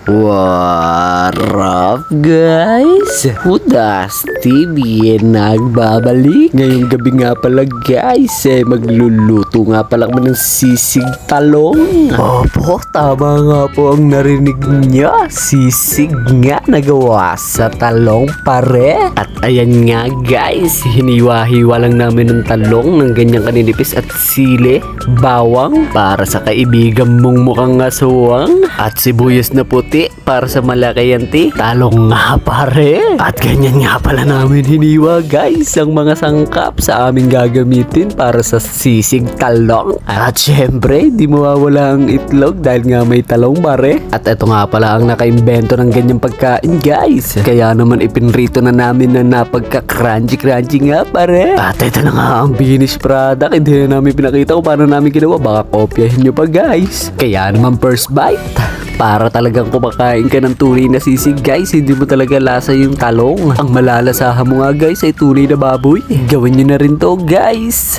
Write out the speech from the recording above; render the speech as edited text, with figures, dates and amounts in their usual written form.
What up guys? Hudas TV nagbabalik. Ngayong gabi nga pala guys, magluluto nga pala kami ng sisig talong. Opo, tama nga po ang narinig niya. Sisig nga nagawa sa talong pare. At ayan nga guys, hiniwa-hiwa lang namin ng talong ng ganyang kaninipis at sili, bawang para sa kaibigan mong mukhang aswang, at sibuyas na puti para sa malakayanti. Talong nga pare. At ganyan nga pala namin hiniwa guys ang mga sangkap sa aming gagamitin para sa sisig talong. At syempre di mawawala ang itlog dahil nga may talong pare. At ito nga pala ang nakaimbento ng ganyang pagkain guys, kaya naman ipinrito na namin na napagka-crunchy nga pare. At ito na nga ang finished product. Hindi na namin pinakita kung paano namin ginawa, baka kopyahin nyo pa guys. Kaya naman first bite, para talagang kumakain ka ng tunay na sisig guys, hindi mo talaga lasa yung talong. Ang malalasahan mo nga guys ay tunay na baboy. Gawin nyo na rin to guys.